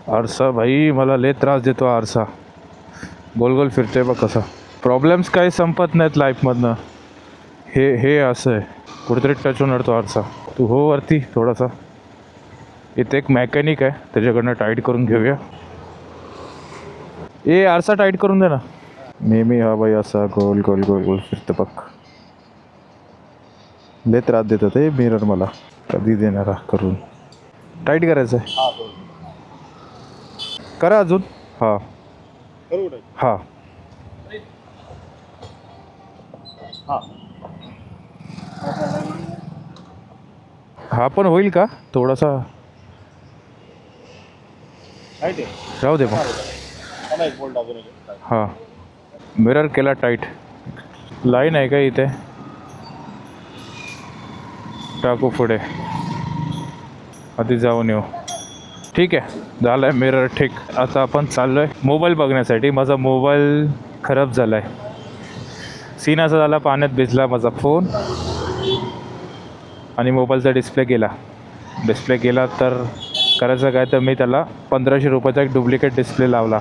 आरसा भाई मला लय त्रास देतो आरसा. गोल गोल फिरते बघ कसा. प्रॉब्लेम्स काही संपत नाहीत लाईफमधनं. हे हे असं आहे, कुठेतरी टच होणार तो आरसा. तू हो वरती थोडासा. इथे एक मॅकॅनिक आहे, त्याच्याकडनं टाईट करून घेऊया. ए आरसा टाईट करून दे ना. नेहमी हा भाई असा गोल गोल गोल गोल फिरतं बघ. लय त्रास देतात हे मिरर मला. कधी देणार करून. टाईट करायचं आहे. करा अजून. हां हां हा पण होईल का थोडासा. राहू दे मग. हां मिरर केला टाईट. लाईन आहे का इथे. टाकू पुढे. आधी जाऊन येऊ. ठीक आहे झालं आहे मिरर ठीक. आता आपण चाललो आहे मोबाईल बघण्यासाठी. माझा मोबाईल खराब झाला आहे. सीन असा झाला, पाण्यात भिजला माझा फोन आणि मोबाईलचा डिस्प्ले गेला. तर करायचं काय, तर मी त्याला 1500 रुपयाचा एक डुप्लिकेट डिस्प्ले लावला.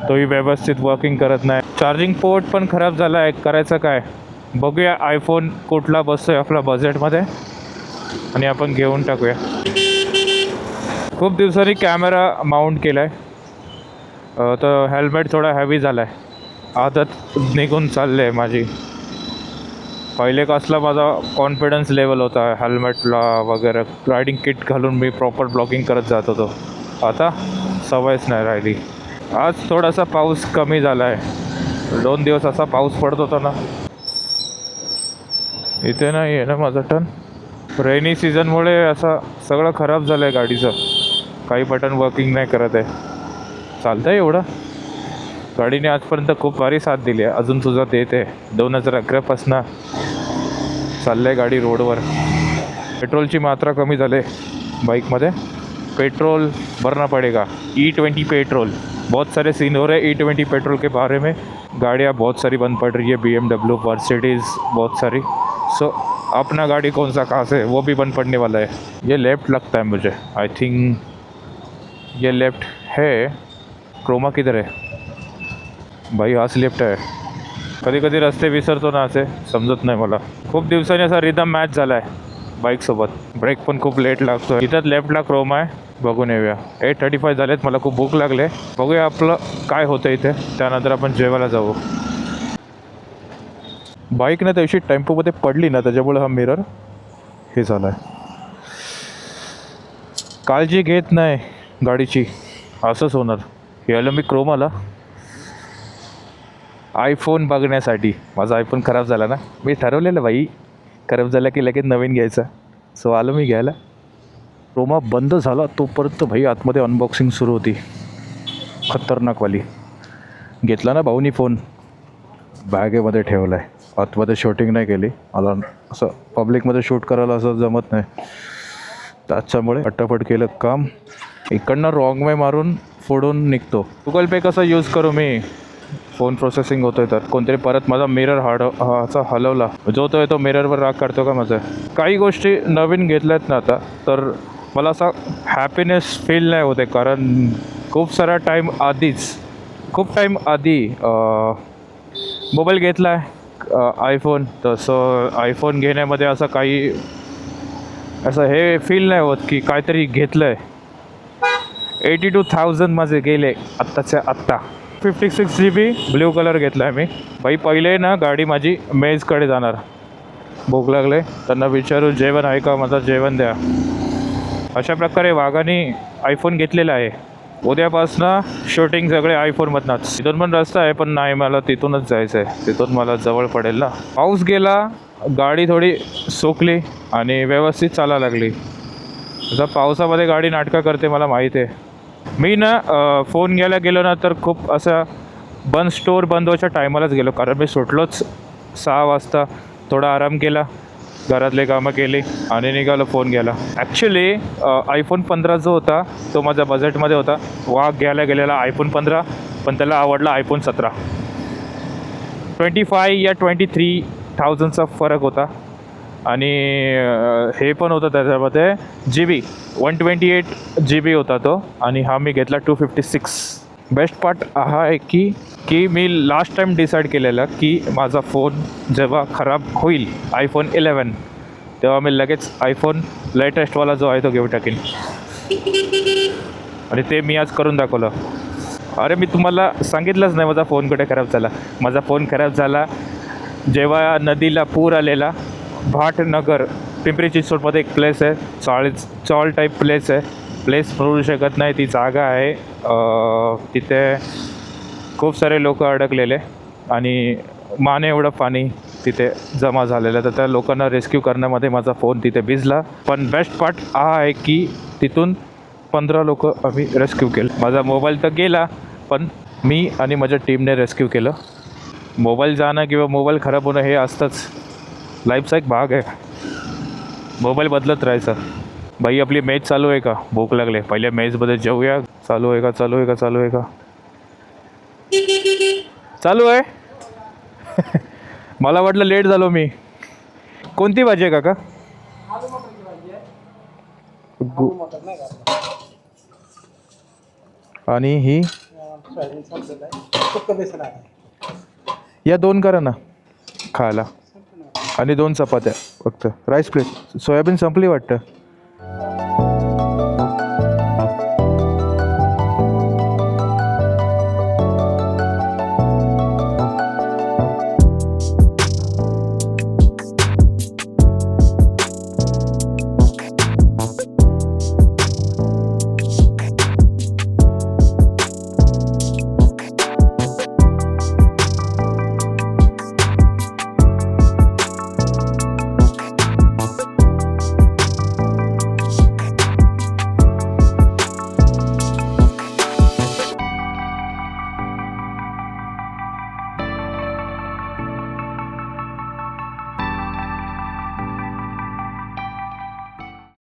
तोही व्यवस्थित वर्किंग करत नाही. चार्जिंग पोर्ट पण खराब झाला आहे. करायचं काय, बघूया आयफोन कुठला बसतोय आपल्या बजेटमध्ये आणि आपण घेऊन टाकूया. खूप दिवसांनी कॅमेरा माउंट केला आहे. तर हेल्मेट थोडा हॅवी झाला आहे. आदत निघून चालली आहे माझी. पहिले कसला माझा कॉन्फिडन्स लेवल होता हेल्मेटला वगैरे. रायडिंग किट घालून मी प्रॉपर ब्लॉगिंग करत जात होतो. आता सवयच नाही राहिली. आज थोडासा पाऊस कमी झाला आहे. 2 दिवस असा पाऊस पडत होता ना. इथे नाही आहे ना माझा टर्न. रेनी सीझनमुळे असं सगळं खराब झालं आहे गाडीचं. काही बटन वर्किंग नाही करत आहे. चालतं आहे एवढं. गाडीने आजपर्यंत खूप भारी साथ दिली आहे. अजून तुझा देत आहे. 2011पासनं चाललं आहे गाडी रोडवर. पेट्रोलची मात्रा कमी झाली बाइकमध्ये. पेट्रोल भरना पड़ेगा. E20 petrol. बहुत सारे सीन हो रहे हैं E20 पेट्रोल के बारे में. गाड़ियाँ बहुत सारी बंद पड़ रही है. BMW, मर्सिडीज़ बहुत सारी. सो अपना गाड़ी कौन सा कहाँ से वो भी बंद पड़ने वाला है. ये लेफ़्ट लगता है मुझे. आई थिंक ये लेफ़्ट है. क्रोमा किधर है भाई. हाच लेफ्ट आहे. कधी कधी रस्ते विसरतो ना, असे समजत नाही मला. खूप दिवसांनी असा रिदम मॅच झाला आहे बाईकसोबत. ब्रेक पण खूप लेट लागतो. इथं लेफ्टला क्रोमा आहे. बघून येऊया. 8:35 झालेत. मला खूप भूक लागले. बघूया आपलं काय होतं इथे. त्यानंतर आपण जेवायला जाऊ. बाईक ना त्याशी टेम्पोमध्ये पडली ना, त्याच्यामुळे हा मिरर हे झाला आहे. काळजी घेत नाही गाडीची, असंच होणार. हे आलं मी क्रोमाला आयफोन बघण्यासाठी. माझा आयफोन खराब झाला ना. मी ठरवलेलं बाई, खराब झाला की लगेच नवीन घ्यायचा. सो आलो मी घ्यायला. क्रोमा बंद झाला तोपर्यंत भाई आतमध्ये अनबॉक्सिंग सुरू होती. खतरनाकवाली. घेतला ना भाऊनी फोन. बॅगेमध्ये ठेवला आहे. आतमध्ये शूटिंग नाही केली. मला असं पब्लिकमध्ये शूट करायला असं जमत नाही. त्याच्यामुळे पटापट केलं काम. इकडनं रॉंग वे मारून फोडून निघतो. गुगल पे कसा यूज करू मी. फोन प्रोसेसिंग होतोय तर कोणतरी परत माझा मिरर असा हलवला. जो तो मिररवर राग काढतो का माझं. काही गोष्टी नवीन घेतल्यात ना आता, तर मला असा हॅपीनेस फील नाही होते. कारण खूप टाईम आधी मोबाईल घेतला आहे आयफोन. तसं आयफोन घेण्यामध्ये असं काही असं हे फील नाही होत की काहीतरी घेतलं आहे. 82,000 माझे गेले आत्ताच्या आत्ता. 56 GB ब्ल्यू कलर घेतला आहे मी. बाई पहिले ना गाडी माझी मेजकडे जाणार. भूक लागले त्यांना विचारू जेवण आहे का, माझं जेवण द्या. अशा प्रकारे वाघाने आयफोन घेतलेला आहे. उद्यापासनं शूटिंग सगळे आयफोनमधनंच. तिथून पण रस्ता आहे, पण नाही मला तिथूनच जायचं आहे. तिथून मला जवळ पडेल ना. पाऊस गेला, गाडी थोडी सुकली आणि व्यवस्थित चालायला लागली. जर पावसामध्ये गाडी नाटकं करते मला माहीत आहे. मी ना फोन घ्यायला गेलो ना, तर खूप असं स्टोर बंद व्हायच्या टायमालाच गेलो. कारण मी सुटलोच 6 वाजता. थोडा आराम केला, घरातले कामं केली आणि निघालो फोन घ्यायला. ॲक्च्युली आयफोन 15 जो होता तो माझ्या बजेटमध्ये होता. वाघ घ्यायला गेलेला आयफोन 15, पण त्याला आवडला आयफोन 17. 25 या 23,000चा फरक होता. आणि हे पण होतं त्याच्यामध्ये GB 128 GB होता तो, आणि हा मी घेतला 256. बेस्ट पार्ट हा आहे की मी लास्ट टाईम डिसाईड केलेलं की माझा फोन जेव्हा खराब होईल iPhone 11, तेव्हा मी लगेच iPhone लेटेस्टवाला जो आहे तो घेऊन टाकीन, आणि ते मी आज करून दाखवलं. अरे मी तुम्हाला सांगितलंच नाही माझा फोन कुठे खराब झाला. माझा फोन खराब झाला जेव्हा नदीला पूर आलेला. भाटनगर पिंपरी चिंचवडमध्ये एक प्लेस आहे, चॉल टाईप प्लेस आहे. प्लेस म्हणू शकत नाही, ती जागा आहे. तिथे खूप सारे लोक अडकलेले आणि माने एवढं पाणी तिथे जमा झालेलं, तर त्या लोकांना रेस्क्यू करण्यामध्ये माझा फोन तिथे भिजला. पण बेस्ट पार्ट हा आहे की तिथून 15 लोक आम्ही रेस्क्यू केलं. माझा मोबाईल तर गेला, पण मी आणि माझ्या टीमने रेस्क्यू केलं. मोबाईल जाणं किंवा मोबाईल खराब होणं हे असतंच, लाईफचा एक भाग आहे. मोबाईल बदलत राहायचा. बाई आपली मॅच चालू आहे का? भूक लागले, पहिल्या मॅचमध्ये जेवूया. चालू आहे का? चालू आहे का? चालू आहे का? चालू आहे. मला वाटलं लेट झालो मी. कोणती भाजी आहे काका? आणि ही या 2 करा ना खायला, आणि 2 चपात्या फक्त. Rice plate. सोयाबीन संपली वाटतं.